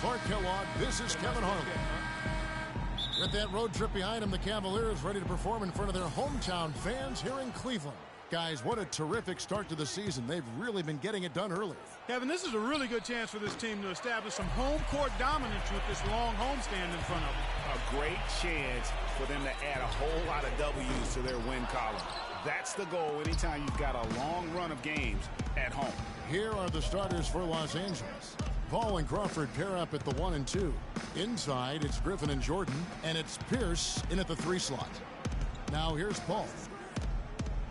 Clark Kellogg, this is Kevin Harlan. With that road trip behind him, the Cavaliers ready to perform in front of their hometown fans here in Cleveland. Guys, what a terrific start to the season. They've really been getting it done early. Kevin, this is a really good chance for this team to establish some home court dominance with this long homestand in front of them. A great chance for them to add a whole lot of W's to their win column. That's the goal anytime you've got a long run of games at home. Here are the starters for Los Angeles. Paul and Crawford pair up at the 1 and 2. Inside, it's Griffin and Jordan, and it's Pierce in at the 3 slot. Now here's Paul.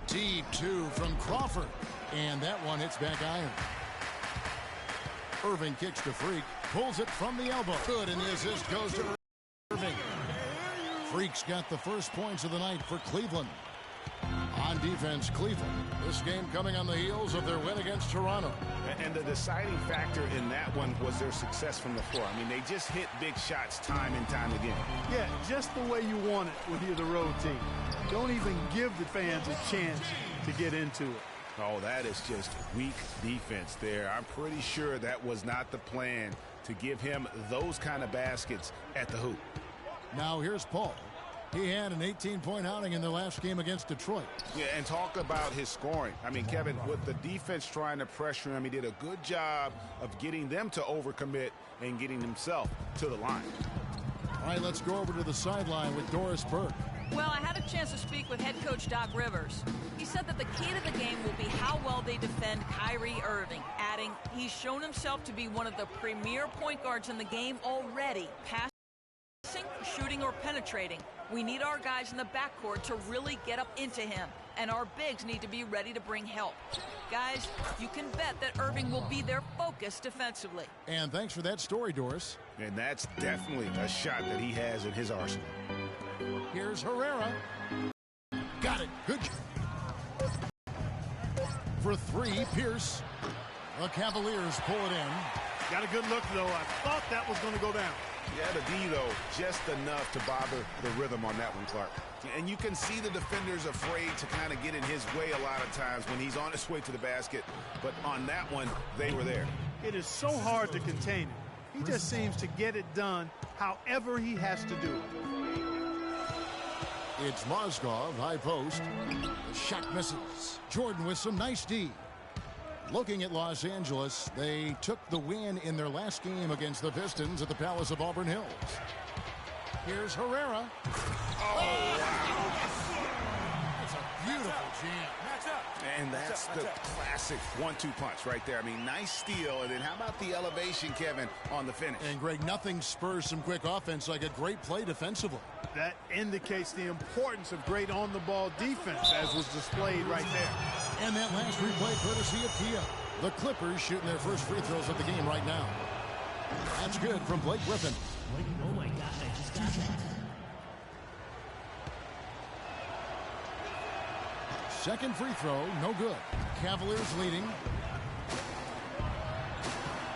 Deep 2 from Crawford, and that one hits back iron. Irving kicks to Freak, pulls it from the elbow. Good, and the assist goes to Irving. Freak's got the first points of the night for Cleveland. On defense, Cleveland. This game coming on the heels of their win against Toronto. And the deciding factor in that one was their success from the floor. I mean, they just hit big shots time and time again. Yeah, just the way you want it when you're the road team. Don't even give the fans a chance to get into it. Oh, that is just weak defense there. I'm pretty sure that was not the plan to give him those kind of baskets at the hoop. Now here's Paul. He had an 18-point outing in the last game against Detroit. Yeah, and talk about his scoring. I mean, Kevin, with the defense trying to pressure him, he did a good job of getting them to overcommit and getting himself to the line. All right, let's go over to the sideline with Doris Burke. Well, I had a chance to speak with head coach Doc Rivers. He said that the key to the game will be how well they defend Kyrie Irving, adding he's shown himself to be one of the premier point guards in the game already. Passing, shooting, or penetrating. We need our guys in the backcourt to really get up into him, and our bigs need to be ready to bring help. Guys, you can bet that Irving will be their focus defensively. And thanks for that story, Doris. And that's definitely a shot that he has in his arsenal. Here's Herrera. Got it. Good. For 3, Pierce. The Cavaliers pull it in. Got a good look, though. I thought that was going to go down. Yeah, the D, though, just enough to bother the rhythm on that one, Clark. And you can see the defenders afraid to kind of get in his way a lot of times when he's on his way to the basket. But on that one, they were there. It is so hard to contain him. He just seems to get it done however he has to do it. It's Mozgov, high post. The shot misses. Jordan with some nice D. Looking at Los Angeles, they took the win in their last game against the Pistons at the Palace of Auburn Hills. Here's Herrera. Oh, wow. It's a beautiful jam. And that's the classic 1-2 punch right there. I mean, nice steal. And then how about the elevation, Kevin, on the finish? And, Greg, nothing spurs some quick offense like a great play defensively. That indicates the importance of great on-the-ball defense, as was displayed right there. And that last replay courtesy of Tia. The Clippers shooting their first free throws of the game right now. That's good from Blake Griffin. Oh, my God, I just got that. Second free throw, no good. Cavaliers leading.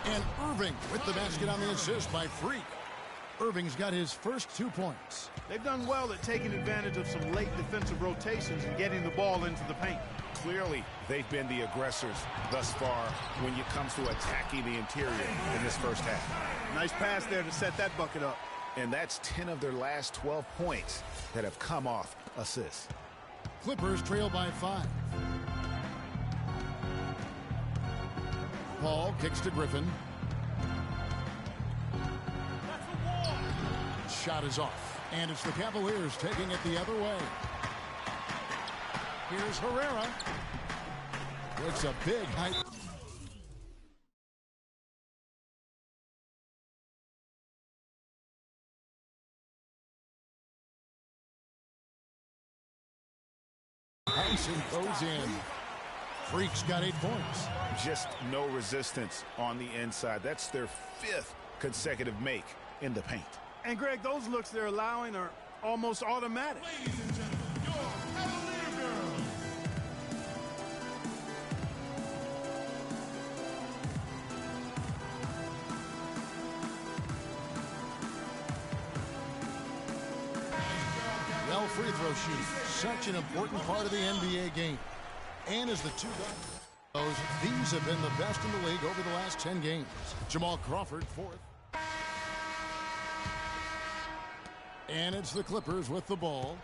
And Irving with the basket on the assist by Freak. Irving's got his first 2 points. They've done well at taking advantage of some late defensive rotations and getting the ball into the paint. Clearly, they've been the aggressors thus far when it comes to attacking the interior in this first half. Nice pass there to set that bucket up. And that's 10 of their last 12 points that have come off assists. Clippers trail by 5. Paul kicks to Griffin. Shot is off. And it's the Cavaliers taking it the other way. Here's Herrera. It's a big height. Tyson goes in. Freak's got 8 points. Just no resistance on the inside. That's their 5th consecutive make in the paint. And, Greg, those looks they're allowing are almost automatic. Ladies and gentlemen, your Cavalier girls. Well, free throw shooting, such an important part of the NBA game. And as the two guys, these have been the best in the league over the last 10 games. Jamal Crawford, 4th. And it's the Clippers with the ball.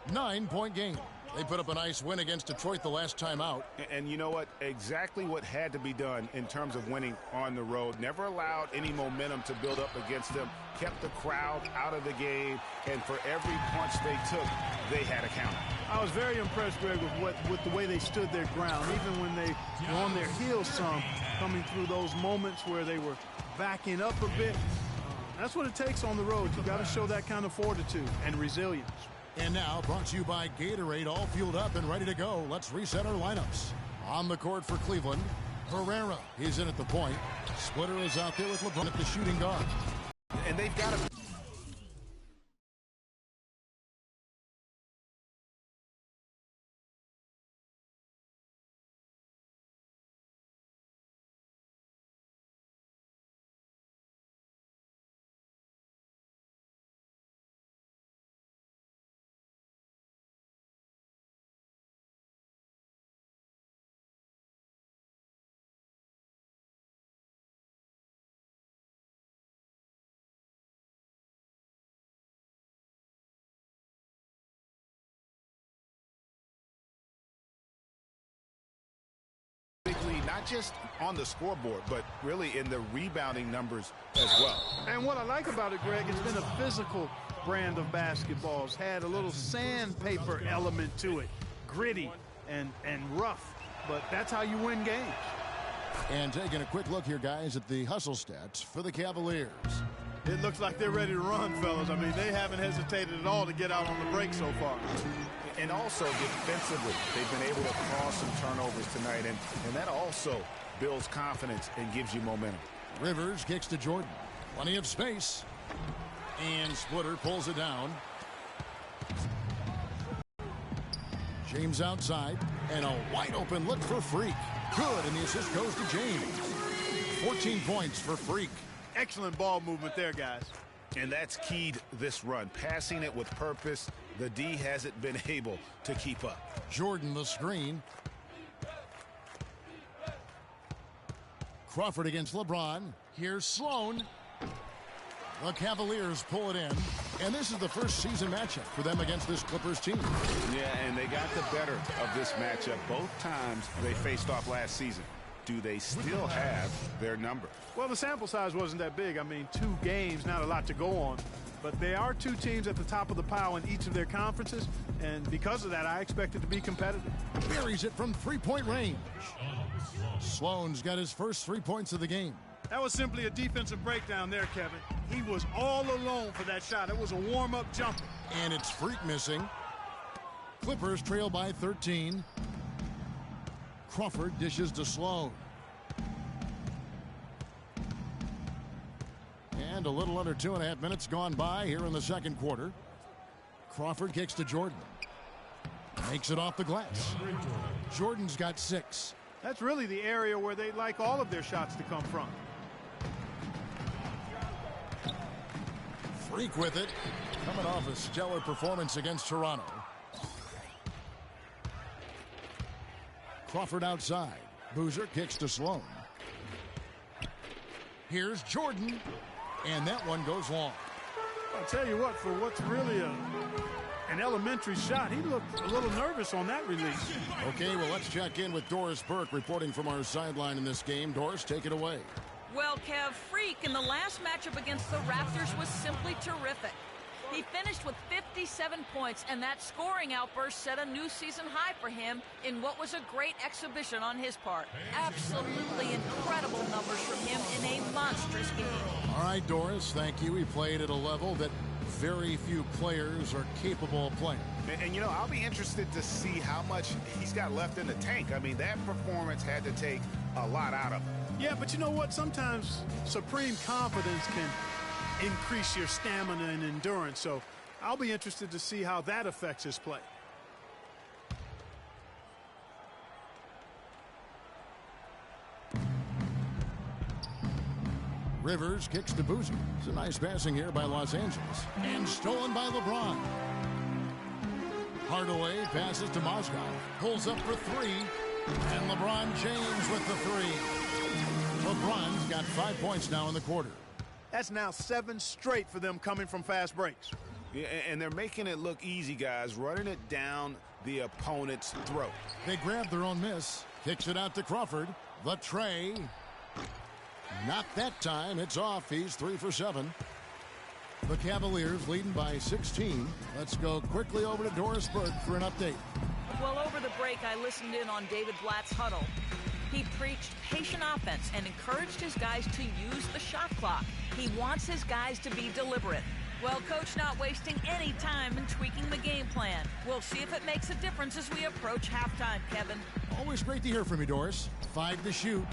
9-point game. They put up a nice win against Detroit the last time out. And you know what? Exactly what had to be done in terms of winning on the road. Never allowed any momentum to build up against them. Kept the crowd out of the game. And for every punch they took, they had a counter. I was very impressed, Greg, with the way they stood their ground, even when they were on their heels some, coming through those moments where they were backing up a bit. That's what it takes on the road. You got to show that kind of fortitude and resilience. And now, brought to you by Gatorade, all fueled up and ready to go. Let's reset our lineups. On the court for Cleveland, Herrera is in at the point. Splitter is out there with LeBron at the shooting guard. And they've got to... not just on the scoreboard, but really in the rebounding numbers as well. And what I like about it, Greg, it's been a physical brand of basketball. It's had a little sandpaper element to it, gritty and rough, but that's how you win games. And taking a quick look here, guys, at the hustle stats for the Cavaliers. It looks like they're ready to run, fellas. I mean, they haven't hesitated at all to get out on the break so far. And also defensively, they've been able to cause some turnovers tonight, and that also builds confidence and gives you momentum. Rivers kicks to Jordan. Plenty of space. And Splitter pulls it down. James outside. And a wide open look for Freak. Good, and the assist goes to James. 14 points for Freak. Excellent ball movement there, guys. And that's keyed this run. Passing it with purpose. The D hasn't been able to keep up. Jordan the screen. Crawford against LeBron. Here's Sloan. The Cavaliers pull it in. And this is the first season matchup for them against this Clippers team. Yeah, and they got the better of this matchup both times they faced off last season. Do they still have their number? Well, the sample size wasn't that big. I mean, 2 games, not a lot to go on. But they are 2 teams at the top of the pile in each of their conferences. And because of that, I expect it to be competitive. Buries it from 3-point range. Sloan's got his first 3 points of the game. That was simply a defensive breakdown there, Kevin. He was all alone for that shot. It was a warm-up jumper. And it's Freak missing. Clippers trail by 13. Crawford dishes to Sloan. And a little under 2.5 minutes gone by here in the second quarter. Crawford kicks to Jordan. Makes it off the glass. Jordan's got 6. That's really the area where they like all of their shots to come from. Freak with it. Coming off a stellar performance against Toronto. Crawford outside. Boozer kicks to Sloan. Here's Jordan. And that one goes long. I'll tell you what, for what's really an elementary shot, he looked a little nervous on that release. Okay, well, let's check in with Doris Burke reporting from our sideline in this game. Doris, take it away. Well, Kev, Freak in the last matchup against the Raptors was simply terrific. He finished with 57 points, and that scoring outburst set a new season high for him in what was a great exhibition on his part. Absolutely incredible numbers from him in a monstrous game. All right, Doris, thank you. He played at a level that very few players are capable of playing. And you know, I'll be interested to see how much he's got left in the tank. I mean, that performance had to take a lot out of him. Yeah, but you know what? Sometimes supreme confidence can increase your stamina and endurance. So I'll be interested to see how that affects his play. Rivers kicks to Boozer. It's a nice passing here by Los Angeles. And stolen by LeBron. Hardaway passes to Mozgov. Pulls up for 3. And LeBron James with the 3. LeBron's got 5 points now in the quarter. That's now 7 straight for them coming from fast breaks. Yeah, and they're making it look easy, guys, running it down the opponent's throat. They grab their own miss. Kicks it out to Crawford. The tray. Not that time. It's off. He's 3 for 7. The Cavaliers leading by 16. Let's go quickly over to Doris Burke for an update. Well, over the break, I listened in on David Blatt's huddle. He preached patient offense and encouraged his guys to use the shot clock. He wants his guys to be deliberate. Well, Coach not wasting any time in tweaking the game plan. We'll see if it makes a difference as we approach halftime, Kevin. Always great to hear from you, Doris. 5 to shoot.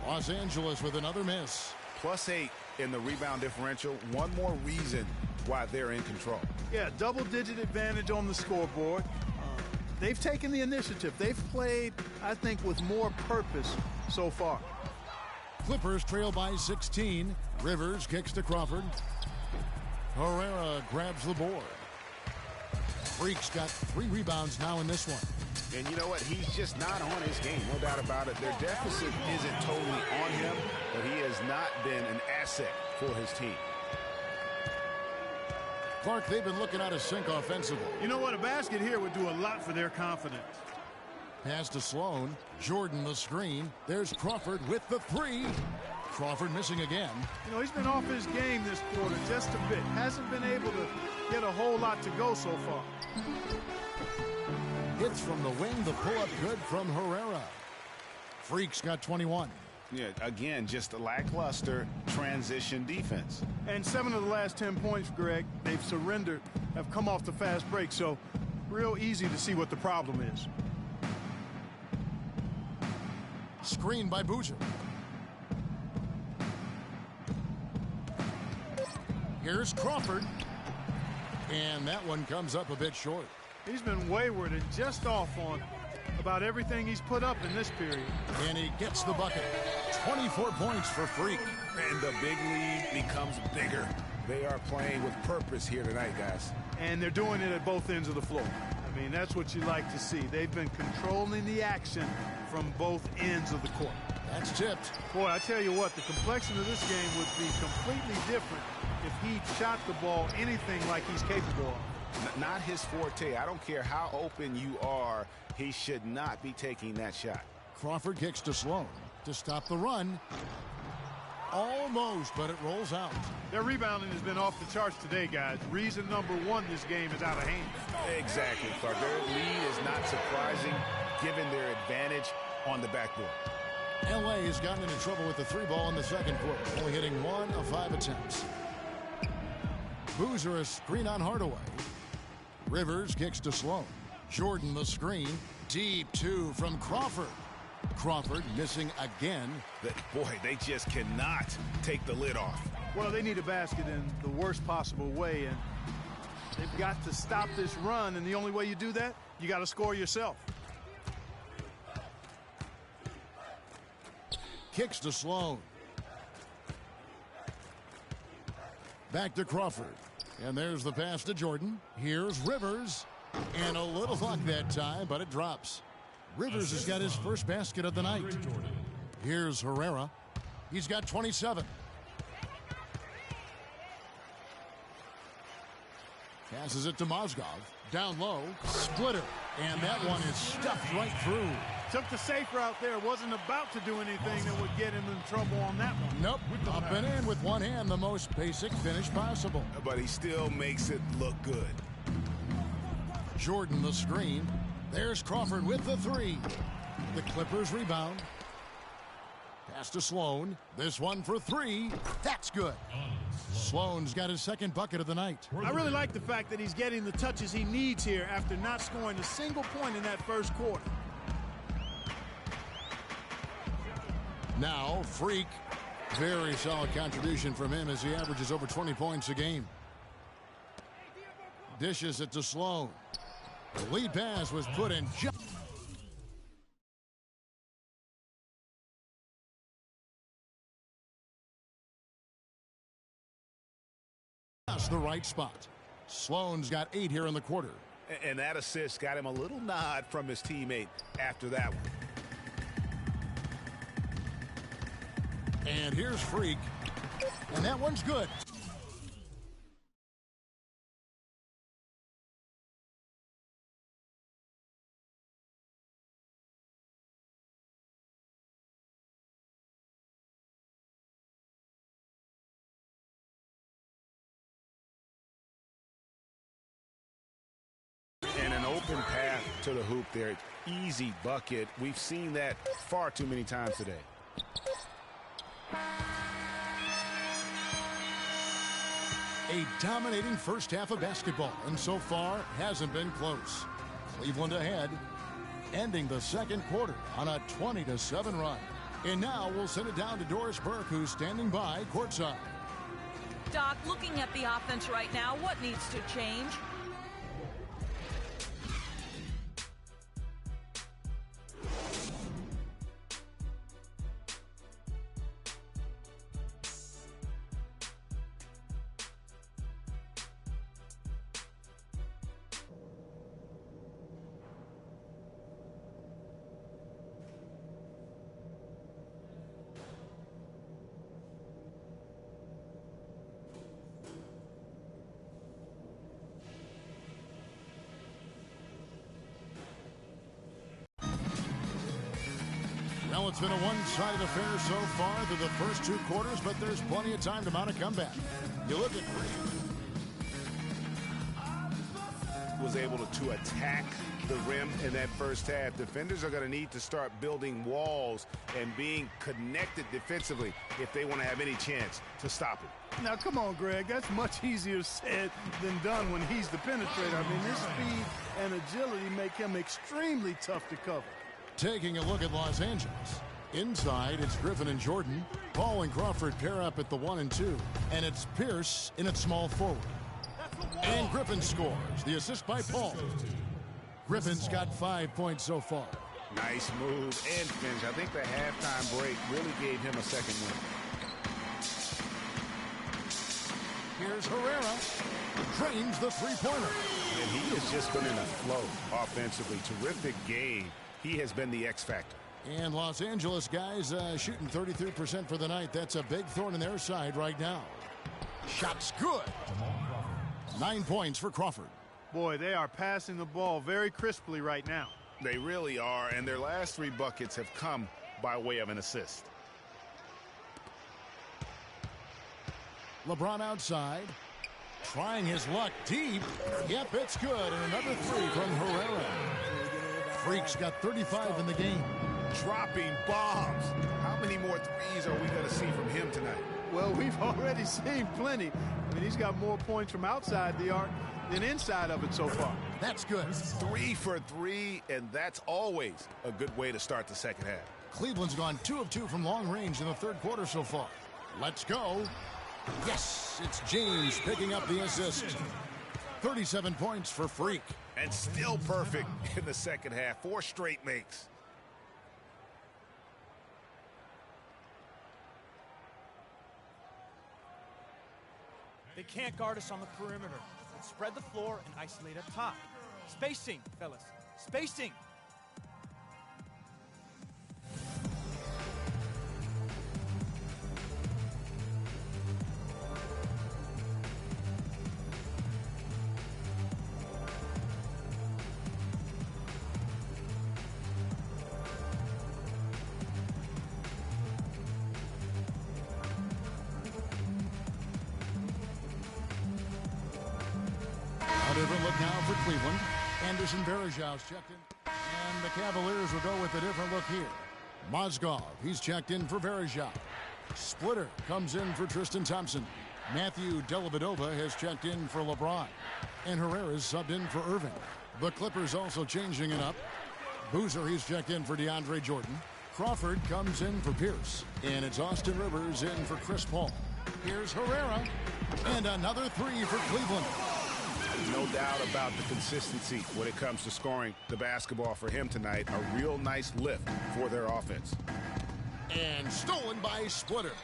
Los Angeles with another miss. +8 in the rebound differential. One more reason why they're in control. Yeah, double-digit advantage on the scoreboard. They've taken the initiative. They've played, I think, with more purpose so far. Clippers trail by 16. Rivers kicks to Crawford. Herrera grabs the board. Freak's got 3 rebounds now in this one. And you know what? He's just not on his game, no doubt about it. Their deficit isn't totally on him, but he has not been an asset for his team. Clark, they've been looking out of sync offensively. You know what? A basket here would do a lot for their confidence. Pass to Sloan. Jordan the screen. There's Crawford with the 3. Crawford missing again. You know, he's been off his game this quarter just a bit. Hasn't been able to get a whole lot to go so far. Hits from the wing. The pull-up good from Herrera. Freak's got 21. Yeah, again, just a lackluster transition defense. And 7 of the last 10 points, Greg, they've surrendered, have come off the fast break, so real easy to see what the problem is. Screen by Boozer. Here's Crawford. And that one comes up a bit short. He's been wayward and just off on about everything he's put up in this period. And he gets the bucket. 24 points for Freak. And the big lead becomes bigger. They are playing with purpose here tonight, guys. And they're doing it at both ends of the floor. I mean, that's what you like to see. They've been controlling the action from both ends of the court. That's tipped. Boy, I tell you what, the complexion of this game would be completely different if he shot the ball anything like he's capable of. Not his forte. I don't care how open you are. He should not be taking that shot. Crawford kicks to Sloan to stop the run. Almost, but it rolls out. Their rebounding has been off the charts today, guys. Reason number 1, this game is out of hand. Exactly, Clark. Their lead is not surprising given their advantage on the backboard. LA has gotten into trouble with the 3 ball in the second quarter, only hitting 1 of 5 attempts. Boozer a screen on Hardaway. Rivers kicks to Sloan. Jordan the screen. Deep 2 from Crawford. Crawford missing again. Boy, they just cannot take the lid off. Well, they need a basket in the worst possible way, and they've got to stop this run, and the only way you do that, you got to score yourself. Kicks to Sloan. Back to Crawford. And there's the pass to Jordan. Here's Rivers. And a little luck that time, but it drops. Rivers has got his first basket of the night. Here's Herrera. He's got 27. Passes it to Mozgov. Down low. Splitter. And that one is stuffed right through. Took the safe route there. Wasn't about to do anything that would get him in trouble on that one. Nope. Up and in with one hand. The most basic finish possible. But he still makes it look good. Jordan the screen. There's Crawford with the 3. The Clippers rebound. Pass to Sloan. This one for 3. That's good. Sloan's got his second bucket of the night. I really like the fact that he's getting the touches he needs here after not scoring a single point in that first quarter. Now, Freak. Very solid contribution from him as he averages over 20 points a game. Dishes it to Sloan. The lead pass was put in just the right spot. Sloan's got 8 here in the quarter. And that assist got him a little nod from his teammate after that one. And here's Freak. And that one's good. open path to the hoop there. Easy bucket. We've seen that far too many times today. A dominating first half of basketball, and so far hasn't been close. Cleveland ahead, ending the second quarter on a 20-7 run. And now we'll send it down to Doris Burke, who's standing by courtside. Doc, looking at the offense right now, what needs to change? Well, it's been a one-sided affair so far through the first two quarters, but there's plenty of time to mount a comeback. You look at was able to attack the rim in that first half. Defenders are going to need to start building walls and being connected defensively if they want to have any chance to stop it. Now, come on, Greg. That's much easier said than done when he's the penetrator. I mean, his speed and agility make him extremely tough to cover. Taking a look at Los Angeles. Inside, it's Griffin and Jordan. Paul and Crawford pair up at the 1 and 2. And it's Pierce in at small forward. And Griffin scores. The assist by Paul. Griffin's got 5 points so far. Nice move and finish. I think the halftime break really gave him a second win. Here's Herrera. Drains the three-pointer. And he has just been in a flow offensively. Terrific game. He has been the X factor. And Los Angeles guys shooting 33% for the night. That's a big thorn in their side right now. Shot's good. 9 points for Crawford. Boy, they are passing the ball very crisply right now. They really are, and their last 3 buckets have come by way of an assist. LeBron outside. Trying his luck deep. Yep, it's good. And another 3 from Herrera. Freak's got 35 in the game. Dropping bombs. How many more threes are we going to see from him tonight? Well, we've already seen plenty. I mean, he's got more points from outside the arc than inside of it so far. That's good. 3 for 3, and that's always a good way to start the second half. Cleveland's gone 2 of 2 from long range in the third quarter so far. Let's go. Yes, it's James picking up the assist. 37 points for Freak. And still perfect in the second half. 4 straight makes. They can't guard us on the perimeter. Let's spread the floor and isolate up top. Spacing, fellas. Spacing. Different look now for Cleveland. Anderson Varejau's checked in. And the Cavaliers will go with a different look here. Mozgov, he's checked in for Varejau. Splitter comes in for Tristan Thompson. Matthew Dellavedova has checked in for LeBron. And Herrera's subbed in for Irving. The Clippers also changing it up. Boozer, he's checked in for DeAndre Jordan. Crawford comes in for Pierce. And it's Austin Rivers in for Chris Paul. Here's Herrera. And another 3 for Cleveland. No doubt about the consistency when it comes to scoring the basketball for him tonight. A real nice lift for their offense. And stolen by Splitter.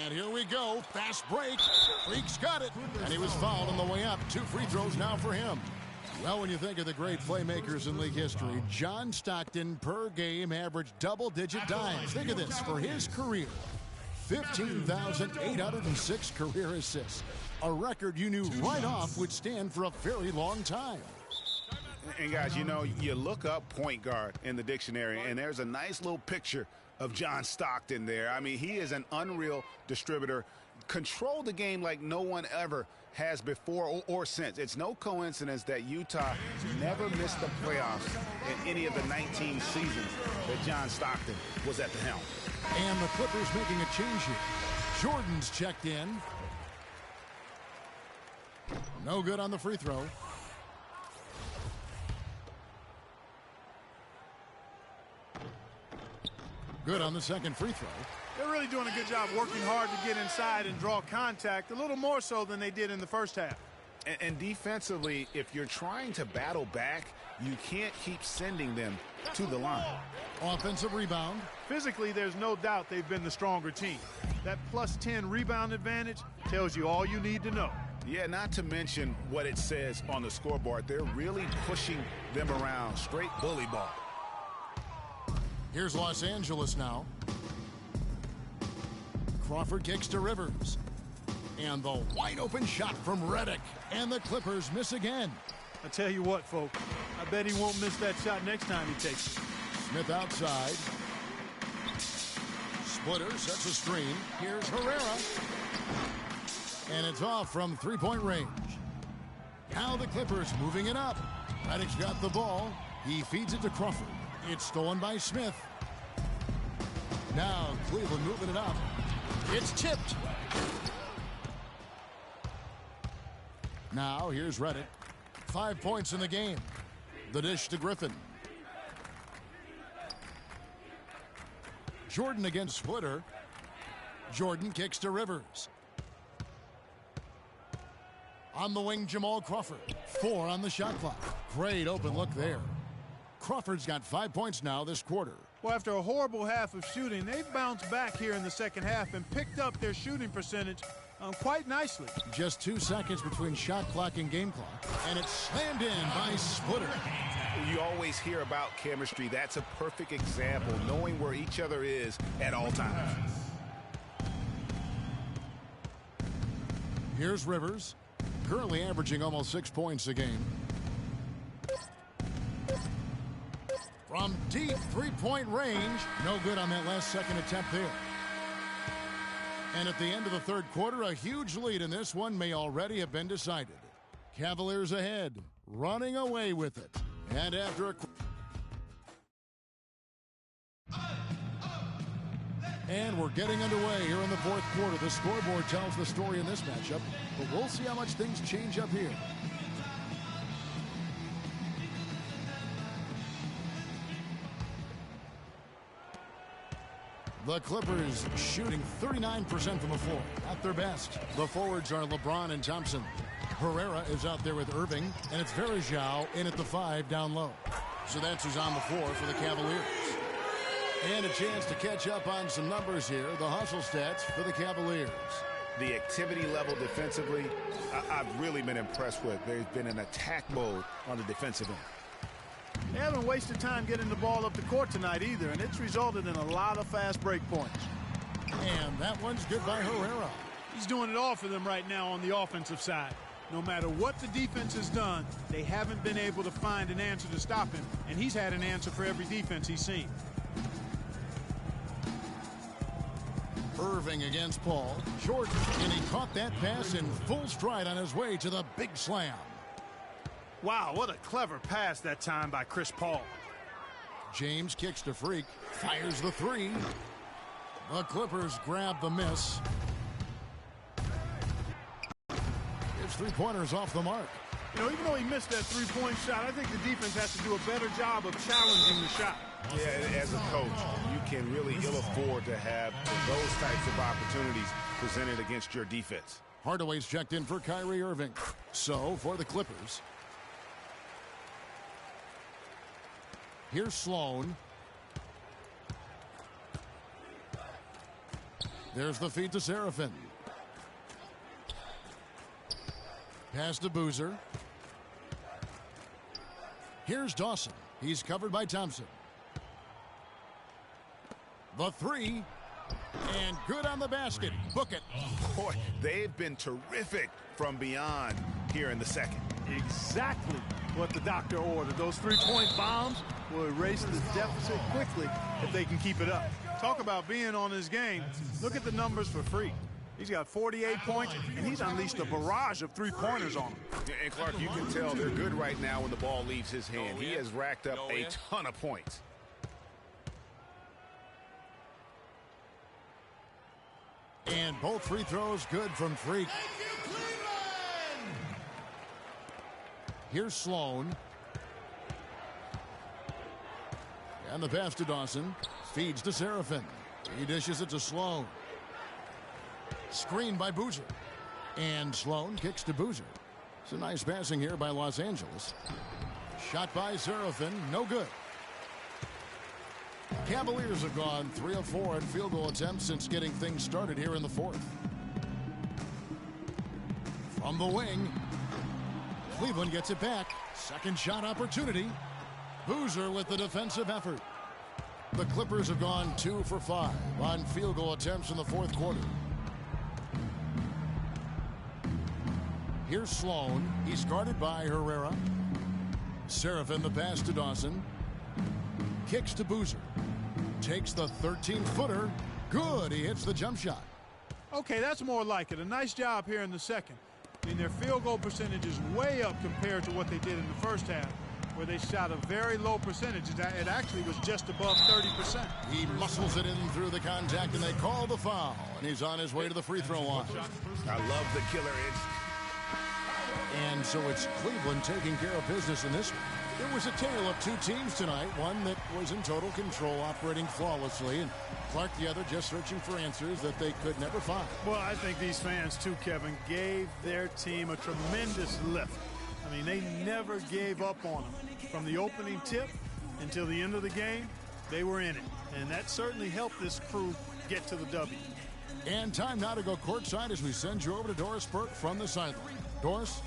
And here we go. Fast break. Freak's got it. And he was fouled on the way up. 2 free throws now for him. Well, when you think of the great playmakers in league history, John Stockton per game averaged double-digit dimes. Think of this. For his career, 15,806 career assists. A record you knew right off would stand for a very long time. And guys, you know, you look up point guard in the dictionary, and there's a nice little picture of John Stockton there. I mean, he is an unreal distributor. Controlled the game like no one ever has before or since. It's no coincidence that Utah never missed the playoffs in any of the 19 seasons that John Stockton was at the helm. And the Clippers making a change here. Jordan's checked in. No good on the free throw. Good on the second free throw. They're really doing a good job working hard to get inside and draw contact, a little more so than they did in the first half. And defensively, if you're trying to battle back, you can't keep sending them to the line. Offensive rebound. Physically, there's no doubt they've been the stronger team. That +10 rebound advantage tells you all you need to know. Yeah, not to mention what it says on the scoreboard. They're really pushing them around. Straight bully ball. Here's Los Angeles now. Crawford kicks to Rivers. And the wide open shot from Redick. And the Clippers miss again. I tell you what, folks, I bet he won't miss that shot next time he takes it. Smith outside. Splitter sets a screen. Here's Herrera. And it's off from three-point range. Now the Clippers moving it up. Redick's got the ball. He feeds it to Crawford. It's stolen by Smith. Now Cleveland moving it up. It's tipped. Now here's Redick. 5 points in the game. The dish to Griffin. Jordan against Splitter. Jordan kicks to Rivers. On the wing, Jamal Crawford. 4 on the shot clock. Great open look there. Crawford's got 5 points now this quarter. Well, after a horrible half of shooting, they've bounced back here in the second half and picked up their shooting percentage quite nicely. Just 2 seconds between shot clock and game clock. And it's slammed in by Splitter. You always hear about chemistry. That's a perfect example, knowing where each other is at all times. Here's Rivers, currently averaging almost 6 points a game. From deep three-point range, no good on that last second attempt there. And at the end of the third quarter, a huge lead in this one may already have been decided. Cavaliers ahead, running away with it. And after a... And we're getting underway here in the fourth quarter. The scoreboard tells the story in this matchup, but we'll see how much things change up here. The Clippers shooting 39% from the floor, at their best. The forwards are LeBron and Thompson. Herrera is out there with Irving, and it's Varejao in at the 5 down low. So that's who's on the floor for the Cavaliers. And a chance to catch up on some numbers here. The hustle stats for the Cavaliers. The activity level defensively, I've really been impressed with. There's been an attack mode on the defensive end. They haven't wasted time getting the ball up the court tonight either, and it's resulted in a lot of fast break points. And that one's good by Herrera. He's doing it all for them right now on the offensive side. No matter what the defense has done, they haven't been able to find an answer to stop him, and he's had an answer for every defense he's seen. Irving against Paul. Jordan, and he caught that pass in full stride on his way to the big slam. Wow, what a clever pass that time by Chris Paul. James kicks to Freak, fires the 3. The Clippers grab the miss. His three-pointer's off the mark. You know, even though he missed that three-point shot, I think the defense has to do a better job of challenging the shot. Yeah, as a coach, you can really ill afford to have those types of opportunities presented against your defense. Hardaway's checked in for Kyrie Irving. So, for the Clippers, here's Sloan. There's the feed to Seraphin. Pass to Boozer. Here's Dawson. He's covered by Thompson. The 3. And good on the basket. Book it. Boy, they've been terrific from beyond here in the second. Exactly what the doctor ordered. Those three-point bombs will erase the deficit quickly if they can keep it up. Talk about being on his game. Look at the numbers for Freak. He's got 48 points, and he's unleashed a barrage of three-pointers on him. And Clark, you can tell they're good right now when the ball leaves his hand. He has racked up a ton of points. And both free throws good from Freak. Here's Sloan. And the pass to Dawson. Feeds to Seraphin. He dishes it to Sloan. Screened by Boozer. And Sloan kicks to Boozer. It's a nice passing here by Los Angeles. Shot by Seraphin. No good. Cavaliers have gone 3 of 4 at field goal attempts since getting things started here in the fourth. From the wing. Cleveland gets it back. Second shot opportunity. Boozer with the defensive effort. The Clippers have gone 2 for 5 on field goal attempts in the fourth quarter. Here's Sloan. He's guarded by Herrera. Seraphin the pass to Dawson. Kicks to Boozer. Takes the 13-footer. Good. He hits the jump shot. Okay, that's more like it. A nice job here in the second. I mean, their field goal percentage is way up compared to what they did in the first half, where they shot a very low percentage. It actually was just above 30%. He muscles it in through the contact, and they call the foul. And he's on his way to the free throw line. I love the killer edge. And so it's Cleveland taking care of business in this one. There was a tale of two teams tonight, one that was in total control, operating flawlessly, and Clark the other just searching for answers that they could never find. Well, I think these fans, too, Kevin, gave their team a tremendous lift. I mean, they never gave up on them. From the opening tip until the end of the game, they were in it. And that certainly helped this crew get to the W. And time now to go courtside as we send you over to Doris Burke from the sideline. Doris?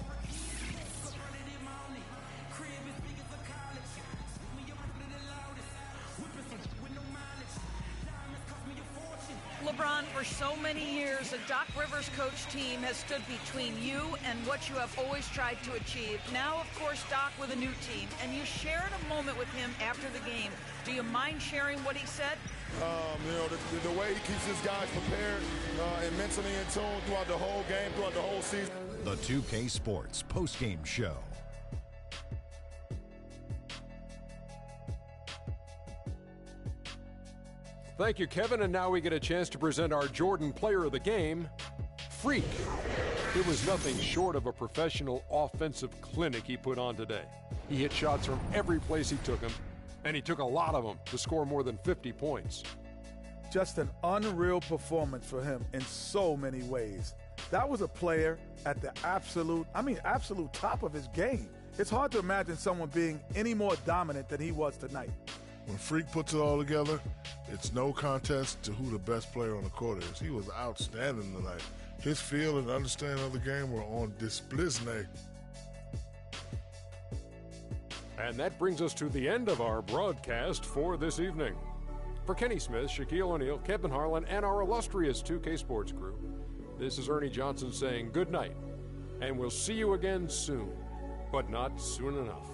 LeBron, for so many years, a Doc Rivers coach team has stood between you and what you have always tried to achieve. Now, of course, Doc with a new team, and you shared a moment with him after the game. Do you mind sharing what he said? You know, the way he keeps his guys prepared and mentally in tune throughout the whole game, throughout the whole season. The 2K Sports postgame show. Thank you, Kevin. And now we get a chance to present our Jordan Player of the Game, Freak. It was nothing short of a professional offensive clinic he put on today. He hit shots from every place he took them, and he took a lot of them to score more than 50 points. Just an unreal performance for him in so many ways. That was a player at the absolute top of his game. It's hard to imagine someone being any more dominant than he was tonight. When Freak puts it all together, it's no contest to who the best player on the court is. He was outstanding tonight. His feel and understanding of the game were on display. And that brings us to the end of our broadcast for this evening. For Kenny Smith, Shaquille O'Neal, Kevin Harlan, and our illustrious 2K Sports crew, this is Ernie Johnson saying good night, and we'll see you again soon, but not soon enough.